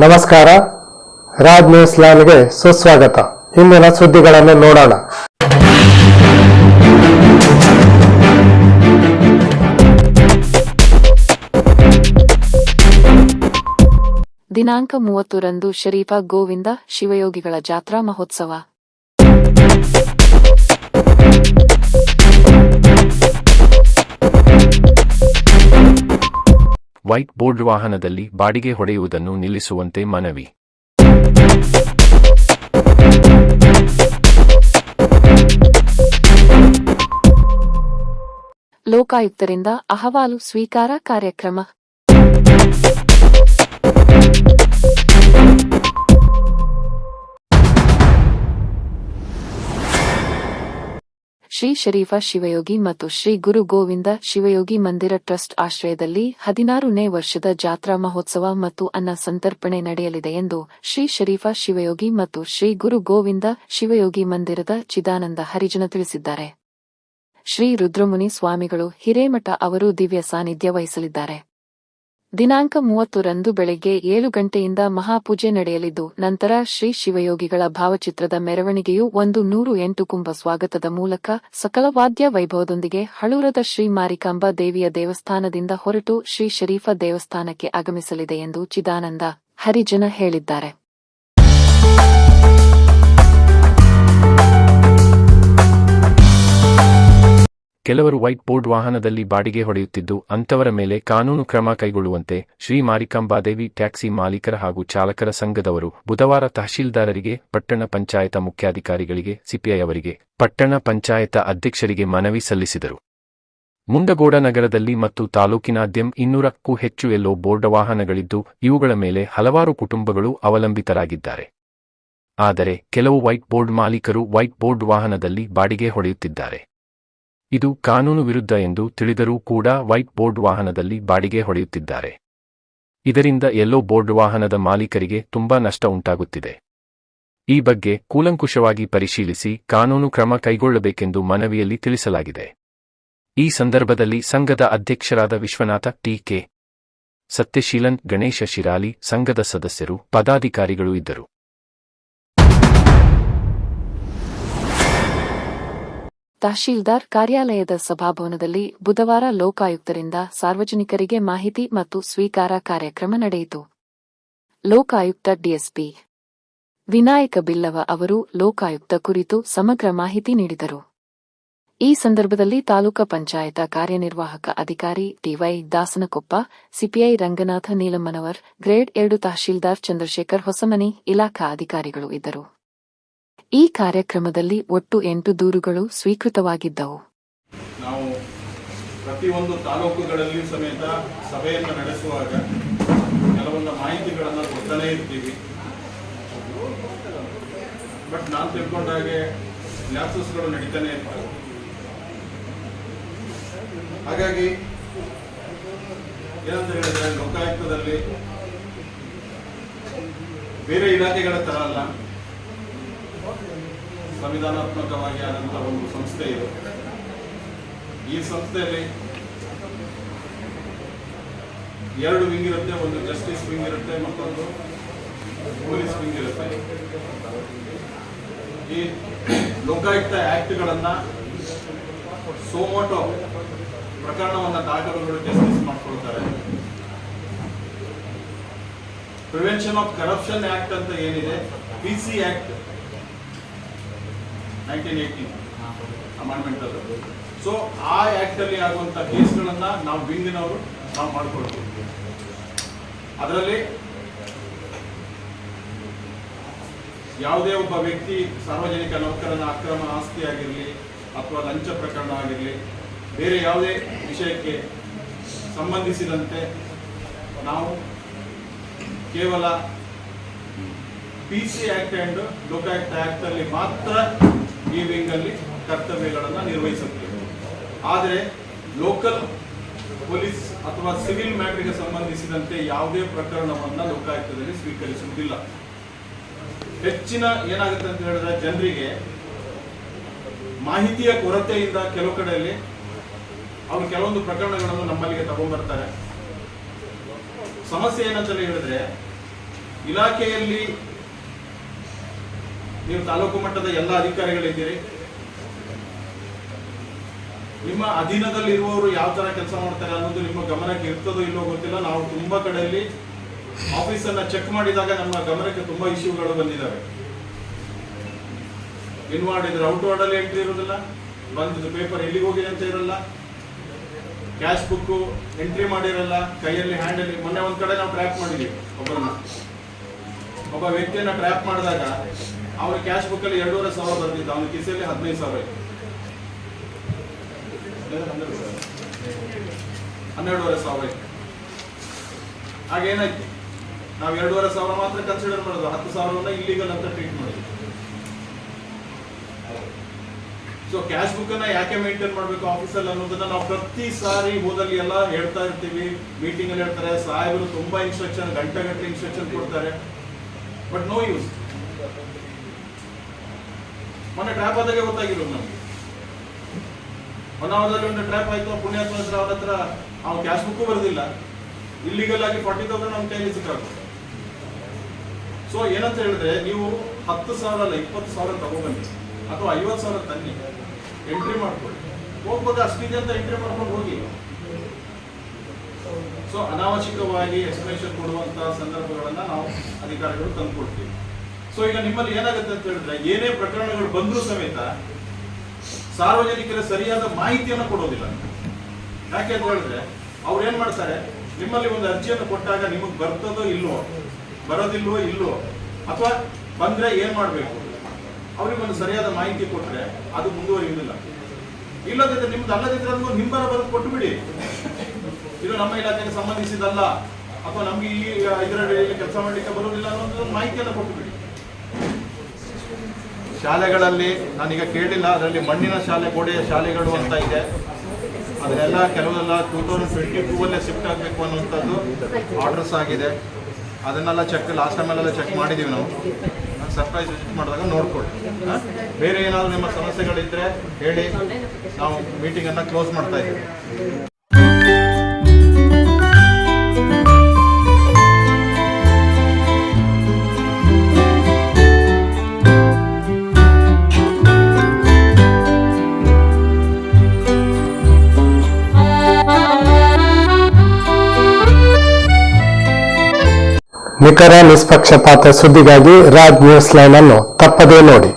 ನಮಸ್ಕಾರ, ರಾಜ್ ನ್ಯೂಸ್ ಲೈವ್ಗೆ ಸುಸ್ವಾಗತ. ಇಂದಿನ ಸುದ್ದಿಗಳನ್ನು ನೋಡೋಣ. ದಿನಾಂಕ 30ರಂದು ಶರೀಫ ಗೋವಿಂದ ಶಿವಯೋಗಿಗಳ ಜಾತ್ರಾ ಮಹೋತ್ಸವ. ವೈಟ್ ಬೋರ್ಡ್ ವಾಹನದಲ್ಲಿ ಬಾಡಿಗೆ ಹೊಡೆಯುವುದನ್ನು ನಿಲ್ಲಿಸುವಂತೆ ಮನವಿ. ಲೋಕಾಯುಕ್ತರಿಂದ ಅಹವಾಲು ಸ್ವೀಕಾರ ಕಾರ್ಯಕ್ರಮ. ಶ್ರೀ ಶರೀಫ ಶಿವಯೋಗಿ ಮತ್ತು ಶ್ರೀ ಗುರು ಗೋವಿಂದ ಶಿವಯೋಗಿ ಮಂದಿರ ಟ್ರಸ್ಟ್ ಆಶ್ರಯದಲ್ಲಿ 16ನೇ ವರ್ಷದ ಜಾತ್ರಾ ಮಹೋತ್ಸವ ಮತ್ತು ಅನ್ನ ಸಂತರ್ಪಣೆ ನಡೆಯಲಿದೆ ಎಂದು ಶ್ರೀ ಶರೀಫ ಶಿವಯೋಗಿ ಮತ್ತು ಶ್ರೀ ಗುರು ಗೋವಿಂದ ಶಿವಯೋಗಿ ಮಂದಿರದ ಚಿದಾನಂದ ಹರಿಜನ ತಿಳಿಸಿದ್ದಾರೆ. ಶ್ರೀ ರುದ್ರಮುನಿ ಸ್ವಾಮಿಗಳು ಹಿರೇಮಠ ಅವರು ದಿವ್ಯ ಸಾನ್ನಿಧ್ಯ ವಹಿಸಲಿದ್ದಾರೆ. ದಿನಾಂಕ 30ರಂದು ಬೆಳಗ್ಗೆ 7 ಗಂಟೆಯಿಂದ ಮಹಾಪೂಜೆ ನಡೆಯಲಿದ್ದು, ನಂತರ ಶ್ರೀ ಶಿವಯೋಗಿಗಳ ಭಾವಚಿತ್ರದ ಮೆರವಣಿಗೆಯು 108 ಕುಂಭ ಸ್ವಾಗತದ ಮೂಲಕ ಸಕಲ ವಾದ್ಯ ವೈಭವದೊಂದಿಗೆ ಹಳೂರದ ಶ್ರೀ ಮಾರಿಕಾಂಬಾ ದೇವಿಯ ದೇವಸ್ಥಾನದಿಂದ ಹೊರಟು ಶ್ರೀ ಶರೀಫ ದೇವಸ್ಥಾನಕ್ಕೆ ಆಗಮಿಸಲಿದೆ ಎಂದು ಚಿದಾನಂದ ಹರಿಜನ ಹೇಳಿದ್ದಾರೆ. ಕೆಲವರು ವೈಟ್ ಬೋರ್ಡ್ ವಾಹನದಲ್ಲಿ ಬಾಡಿಗೆ ಹೊಡೆಯುತ್ತಿದ್ದು, ಅಂಥವರ ಮೇಲೆ ಕಾನೂನು ಕ್ರಮ ಕೈಗೊಳ್ಳುವಂತೆ ಶ್ರೀ ಮಾರಿಕಾಂಬಾದೇವಿ ಟ್ಯಾಕ್ಸಿ ಮಾಲೀಕರ ಹಾಗೂ ಚಾಲಕರ ಸಂಘದವರು ಬುಧವಾರ ತಹಶೀಲ್ದಾರರಿಗೆ, ಪಟ್ಟಣ ಪಂಚಾಯತ ಮುಖ್ಯಾಧಿಕಾರಿಗಳಿಗೆ, ಸಿಪಿಐ ಅವರಿಗೆ, ಪಟ್ಟಣ ಪಂಚಾಯತ ಅಧ್ಯಕ್ಷರಿಗೆ ಮನವಿ ಸಲ್ಲಿಸಿದರು. ಮುಂಡಗೋಡ ನಗರದಲ್ಲಿ ಮತ್ತು ತಾಲೂಕಿನಾದ್ಯಂತ 200ಕ್ಕೂ ಹೆಚ್ಚು ಎಲ್ಲೋ ಬೋರ್ಡ್ ವಾಹನಗಳಿದ್ದು, ಇವುಗಳ ಮೇಲೆ ಹಲವಾರು ಕುಟುಂಬಗಳು ಅವಲಂಬಿತರಾಗಿದ್ದಾರೆ. ಆದರೆ ಕೆಲವು ವೈಟ್ ಬೋರ್ಡ್ ಮಾಲೀಕರು ವೈಟ್ ಬೋರ್ಡ್ ವಾಹನದಲ್ಲಿ ಬಾಡಿಗೆ ಹೊಡೆಯುತ್ತಿದ್ದಾರೆ. ಇದು ಕಾನೂನು ವಿರುದ್ಧ ಎಂದು ತಿಳಿದರೂ ಕೂಡ ವೈಟ್ ಬೋರ್ಡ್ ವಾಹನದಲ್ಲಿ ಬಾಡಿಗೆ ಹೊಡೆಯುತ್ತಿದ್ದಾರೆ. ಇದರಿಂದ ಯೆಲ್ಲೋ ಬೋರ್ಡ್ ವಾಹನದ ಮಾಲೀಕರಿಗೆ ತುಂಬಾ ನಷ್ಟ ಉಂಟಾಗುತ್ತಿದೆ. ಈ ಬಗ್ಗೆ ಕೂಲಂಕುಷವಾಗಿ ಪರಿಶೀಲಿಸಿ ಕಾನೂನು ಕ್ರಮ ಕೈಗೊಳ್ಳಬೇಕೆಂದು ಮನವಿಯಲ್ಲಿ ತಿಳಿಸಲಾಗಿದೆ. ಈ ಸಂದರ್ಭದಲ್ಲಿ ಸಂಘದ ಅಧ್ಯಕ್ಷರಾದ ವಿಶ್ವನಾಥ ಟಿ.ಕೆ. ಸತ್ಯಶೀಲನ್, ಗಣೇಶ ಶಿರಾಲಿ, ಸಂಘದ ಸದಸ್ಯರು, ಪದಾಧಿಕಾರಿಗಳು ಇದ್ದರು. ತಹಶೀಲ್ದಾರ್ ಕಾರ್ಯಾಲಯದ ಸಭಾಭವನದಲ್ಲಿ ಬುಧವಾರ ಲೋಕಾಯುಕ್ತರಿಂದ ಸಾರ್ವಜನಿಕರಿಗೆ ಮಾಹಿತಿ ಮತ್ತು ಸ್ವೀಕಾರ ಕಾರ್ಯಕ್ರಮ ನಡೆಯಿತು. ಲೋಕಾಯುಕ್ತ ಡಿಎಸ್ಪಿ ವಿನಾಯಕ ಬಿಲ್ಲವ ಅವರು ಲೋಕಾಯುಕ್ತ ಕುರಿತು ಸಮಗ್ರ ಮಾಹಿತಿ ನೀಡಿದರು. ಈ ಸಂದರ್ಭದಲ್ಲಿ ತಾಲೂಕಾ ಪಂಚಾಯತ ಕಾರ್ಯನಿರ್ವಾಹಕ ಅಧಿಕಾರಿ ಟಿವೈ ದಾಸನಕೊಪ್ಪ, ಸಿಪಿಐ ರಂಗನಾಥ ನೀಲಮ್ಮನವರ್, ಗ್ರೇಡ್ 2 ತಹಶೀಲ್ದಾರ್ ಚಂದ್ರಶೇಖರ್ ಹೊಸಮನಿ, ಇಲಾಖಾ ಅಧಿಕಾರಿಗಳು ಇದ್ದರು. ಈ ಕಾರ್ಯಕ್ರಮದಲ್ಲಿ ಒಟ್ಟು 8 ದೂರುಗಳು ಸ್ವೀಕೃತವಾಗಿದ್ದವು. ನಾವು ಪ್ರತಿಯೊಂದು ತಾಲೂಕುಗಳಲ್ಲಿ ಸಮೇತ ಸಭೆಯನ್ನು ನಡೆಸುವಾಗ ಕೆಲವೊಂದು ಮಾಹಿತಿಗಳನ್ನು ಕೊಡ್ತಾನೆ ಇರ್ತೀವಿ. ಬಟ್ ನಾನು ತಿಳ್ಕೊಂಡ ಹಾಗೆ ಲ್ಯಾಪ್ಸಸ್ಗಳು ನಡೀತಾನೆ ಇರ್ತವೆ. ಹಾಗಾಗಿ ಏನಂತ ಹೇಳಿದ್ರೆ, ಲೋಕಾಯುಕ್ತದಲ್ಲಿ ಬೇರೆ ಇಲಾಖೆಗಳ ತರ ಅಲ್ಲ, ಸಂವಿಧಾನಾತ್ಮಕವಾಗಿ ಆದಂತಹ ಒಂದು ಸಂಸ್ಥೆ ಇದೆ. ಈ ಸಂಸ್ಥೆಯಲ್ಲಿ 2 ವಿಂಗ್ ಇರುತ್ತೆ. ಒಂದು ಜಸ್ಟಿಸ್ ವಿಂಗ್ ಇರುತ್ತೆ, ಮತ್ತೊಂದು ಪೊಲೀಸ್ ವಿಂಗ್ ಇರುತ್ತೆ. ಈ ಲೋಕಾಯುಕ್ತ ಆಕ್ಟ್ಗಳನ್ನ ಸೋಮೋಟೋ ಪ್ರಕರಣವನ್ನ ದಾಖಲುಗಳು ಜಸ್ಟಿಸ್ ಮಾಡ್ಕೊಳ್ತಾರೆ. ಪ್ರಿವೆನ್ಷನ್ ಆಫ್ ಕರಪ್ಷನ್ ಆಕ್ಟ್ ಅಂತ ಏನಿದೆ, PC ಆಕ್ಟ್ 1980 ಅಮೆಂಡ್ಮೆಂಟ್ ಅದು. ಸೊ ಆ ಆಕ್ಟ್ ಅಲ್ಲಿ ಆಗುವಂತ ಕೇಸ್ಗಳನ್ನ ನಾವು ವಿಂಗಿನವರು ನಾವು ಮಾಡ್ಕೊಳ್ತೀವಿ. ಅದರಲ್ಲಿ ಯಾವುದೇ ಒಬ್ಬ ವ್ಯಕ್ತಿ ಸಾರ್ವಜನಿಕ ನೌಕರನ ಅಕ್ರಮ ಆಸ್ತಿ ಆಗಿರಲಿ ಅಥವಾ ಲಂಚ ಪ್ರಕರಣ ಆಗಿರಲಿ, ಬೇರೆ ಯಾವುದೇ ವಿಷಯಕ್ಕೆ ಸಂಬಂಧಿಸಿದಂತೆ ನಾವು ಕೇವಲ PC act and Lokayukta act ಅಲ್ಲಿ ಮಾತ್ರ ಈ ವಿಂಗ್ ಅಲ್ಲಿ ಕರ್ತವ್ಯಗಳನ್ನು ನಿರ್ವಹಿಸುತ್ತೇವೆ. ಆದರೆ ಲೋಕಲ್ ಪೊಲೀಸ್ ಅಥವಾ ಸಿವಿಲ್ ಮ್ಯಾಟರ್ಗೆ ಸಂಬಂಧಿಸಿದಂತೆ ಯಾವುದೇ ಪ್ರಕರಣವನ್ನು ಲೋಕಾಯುಕ್ತದಲ್ಲಿ ಸ್ವೀಕರಿಸುವುದಿಲ್ಲ. ಹೆಚ್ಚಿನ ಏನಾಗುತ್ತೆ ಅಂತ ಹೇಳಿದ್ರೆ, ಜನರಿಗೆ ಮಾಹಿತಿಯ ಕೊರತೆಯಿಂದ ಕೆಲವು ಕಡೆಯಲ್ಲಿ ಅವರು ಕೆಲವೊಂದು ಪ್ರಕರಣಗಳನ್ನು ನಮ್ಮಲ್ಲಿಗೆ ತಗೊಂಡ್ಬರ್ತಾರೆ. ಸಮಸ್ಯೆ ಏನಂತ ಹೇಳಿದ್ರೆ, ಇಲಾಖೆಯಲ್ಲಿ ನೀವು ತಾಲೂಕು ಮಟ್ಟದ ಎಲ್ಲ ಅಧಿಕಾರಿಗಳಿದ್ದೀರಿ. ನಿಮ್ಮ ಅಧೀನದಲ್ಲಿರುವವರು ಯಾವ ತರ ಕೆಲಸ ಮಾಡ್ತಾರೆ ಅನ್ನೋದು ನಿಮ್ಮ ಗಮನಕ್ಕೆ ಇರ್ತದೋ ಇಲ್ಲೋ ಗೊತ್ತಿಲ್ಲ. ನಾವು ತುಂಬಾ ಕಡೆಯಲ್ಲಿ ಆಫೀಸನ್ನ ಚೆಕ್ ಮಾಡಿದಾಗ ನಮ್ಮ ಗಮನಕ್ಕೆ ತುಂಬಾ ಇಶ್ಯೂಗಳು ಬಂದಿದ್ದಾವೆ. ಇನ್ವಾರ್ಡ್ ಇದ್ರೆ ಔಟ್ ವಾರ್ಡ್ ಅಲ್ಲಿ ಎಂಟ್ರಿ ಇರೋದಿಲ್ಲ, ಬಂದಿದ್ದು ಪೇಪರ್ ಎಲ್ಲಿಗೆ ಹೋಗಿದೆ ಅಂತ ಇರಲ್ಲ, ಕ್ಯಾಶ್ ಬುಕ್ ಎಂಟ್ರಿ ಮಾಡಿರಲ್ಲ, ಕೈಯಲ್ಲಿ ಹ್ಯಾಂಡಲ್ಲಿ. ಮೊನ್ನೆ ಒಂದ್ ಕಡೆ ನಾವು ಟ್ರ್ಯಾಪ್ ಮಾಡಿದೀವಿ, ಒಬ್ಬ ವ್ಯಕ್ತಿಯನ್ನ ಟ್ರ್ಯಾಪ್ ಮಾಡಿದಾಗ ಅವನ ಕ್ಯಾಶ್ ಬುಕ್ ಅಲ್ಲಿ 2,500 ಬರ್ತಿದ್ದ, ಅವನ ಕಿಸೆಯಲ್ಲಿ 15,000 ಇತ್ತು. 12,500 ಇತ್ತು. ಹಾಗೇನಾಯ್ತು, ನಾವು 2,500 ಮಾತ್ರ ಕನ್ಸಿಡರ್ ಮಾಡೋದು, 10,000 ಇಲ್ಲಿಗಲ್ ಅಂತ ಟ್ರೀಟ್ ಮಾಡೋದು. ಸೊ ಕ್ಯಾಶ್ ಬುಕ್ ಅನ್ನ ಯಾಕೆ ಮೇಂಟೈನ್ ಮಾಡ್ಬೇಕು ಆಫೀಸಲ್ಲಿ ಅನ್ನೋದನ್ನ ನಾವು ಪ್ರತಿ ಸಾರಿ ಹೋದಲ್ಲಿ ಎಲ್ಲ ಹೇಳ್ತಾ ಇರ್ತೀವಿ, ಮೀಟಿಂಗ್ ಅಲ್ಲಿ ಹೇಳ್ತಾರೆ. ಸಾಹೇಬರು ತುಂಬಾ ಇನ್ಸ್ಟ್ರಕ್ಷನ್, ಗಂಟೆ ಇನ್ಸ್ಟ್ರಕ್ಷನ್ ಕೊಡ್ತಾರೆ, ಬಟ್ ನೋ ಯೂಸ್. ಮೊನ್ನೆ ಟ್ರ್ಯಾಪ್ ಆದಾಗೆ ಗೊತ್ತಾಗಿರೋದು ನಮ್ಗೆ. ಹೊನ್ನಾವರದಲ್ಲಿ ಒಂದು ಟ್ರ್ಯಾಪ್ ಆಯ್ತು, ಪುಣ್ಯಾತ್ಮ ಹತ್ರ ಅವ್ರ ಹತ್ರ ಅವ್ನು ಕ್ಯಾಶ್ ಬುಕ್ ಬರೋದಿಲ್ಲ, ಇಲ್ಲಿಗಲ್ ಆಗಿ 40,000 ನಮ್ಮ ಕೈಯಲ್ಲಿ ಸಿಕ್ಕಾಗ್ತದೆ. ಸೊ ಏನಂತ ಹೇಳಿದ್ರೆ, ನೀವು 10,000 ಅಲ್ಲ 20,000 ತಗೊಬನ್ನಿ, ಅಥವಾ 50,000 ತನ್ನಿ, ಎಂಟ್ರಿ ಮಾಡ್ಕೊಳ್ಳಿ. ಹೋಗ್ಬೋದು, ಅಷ್ಟಿದೆ ಅಂತ ಎಂಟ್ರಿ ಮಾಡ್ಕೊಂಡು ಹೋಗಿ. ಸೊ ಅನಾವಶ್ಯಕವಾಗಿ ಎಕ್ಸ್ಪ್ಲೇಷನ್ ಕೊಡುವಂತಹ ಸಂದರ್ಭಗಳನ್ನ ನಾವು ಅಧಿಕಾರಿಗಳು ತಂದುಕೊಡ್ತೀವಿ. ಸೊ ಈಗ ನಿಮ್ಮಲ್ಲಿ ಏನಾಗುತ್ತೆ ಅಂತ ಹೇಳಿದ್ರೆ, ಏನೇ ಪ್ರಕರಣಗಳು ಬಂದರೂ ಸಮೇತ ಸಾರ್ವಜನಿಕರ ಸರಿಯಾದ ಮಾಹಿತಿಯನ್ನು ಕೊಡೋದಿಲ್ಲ. ಯಾಕೆ ಅಂತ ಹೇಳಿದ್ರೆ, ಅವ್ರು ಏನ್ ಮಾಡ್ತಾರೆ, ನಿಮ್ಮಲ್ಲಿ ಒಂದು ಅರ್ಜಿಯನ್ನು ಕೊಟ್ಟಾಗ ನಿಮಗೆ ಬರ್ತದೋ ಇಲ್ವೋ, ಬರೋದಿಲ್ವೋ ಇಲ್ವೋ, ಅಥವಾ ಬಂದ್ರೆ ಏನ್ ಮಾಡ್ಬೇಕು, ಅವ್ರಿಗೆ ಒಂದು ಸರಿಯಾದ ಮಾಹಿತಿ ಕೊಟ್ರೆ ಅದು ಮುಂದುವರಿಯುವುದಿಲ್ಲ. ಇಲ್ಲದಿದ್ರೆ ನಿಮ್ದು ಅಲ್ಲದಿದ್ರೆ ಅದನ್ನು ಹಿಂಬರ ಬರೆದು ಕೊಟ್ಟು ಬಿಡಿ, ಇದು ನಮ್ಮ ಇಲಾಖೆಗೆ ಸಂಬಂಧಿಸಿದಲ್ಲ, ಅಥವಾ ನಮ್ಗೆ ಈ ಇದರಲ್ಲಿ ಕೆಲಸ ಮಾಡಲಿಕ್ಕೆ ಬರುವುದಿಲ್ಲ ಅನ್ನೋ ಮಾಹಿತಿಯನ್ನು ಕೊಟ್ಟು ಬಿಡಿ. ಶಾಲೆಗಳಲ್ಲಿ ನಾನೀಗ ಕೇಳಿಲ್ಲ, ಅದರಲ್ಲಿ ಮಣ್ಣಿನ ಶಾಲೆ, ಗೋಡೆಯ ಶಾಲೆಗಳು ಅಂತ ಇದೆ, ಅದನ್ನೆಲ್ಲ ಕೆಲವೆಲ್ಲ 2022 ಶಿಫ್ಟ್ ಆಗಬೇಕು ಅನ್ನುವಂಥದ್ದು ಆರ್ಡರ್ಸ್ ಆಗಿದೆ. ಅದನ್ನೆಲ್ಲ ಲಾಸ್ಟ್ ಟೈಮಲ್ಲೆಲ್ಲ ಚೆಕ್ ಮಾಡಿದ್ದೀವಿ ನಾವು. ಸರ್ಪ್ರೈಸ್ ವಿಸಿಟ್ ಮಾಡಿದಾಗ ನೋಡ್ಕೊಳ್ಳಿ. ಬೇರೆ ಏನಾದರೂ ನಿಮ್ಮ ಸಮಸ್ಯೆಗಳಿದ್ರೆ ಹೇಳಿ, ನಾವು ಮೀಟಿಂಗನ್ನು ಕ್ಲೋಸ್ ಮಾಡ್ತಾ ಇದ್ದೀವಿ. ನಿಖರ ನಿಷ್ಪಕ್ಷಪಾತ ಸುದ್ದಿಗಾಗಿ ರಾಜ್ ನ್ಯೂಸ್ ಲೈನ್ ಅನ್ನು ತಪ್ಪದೇ ನೋಡಿ.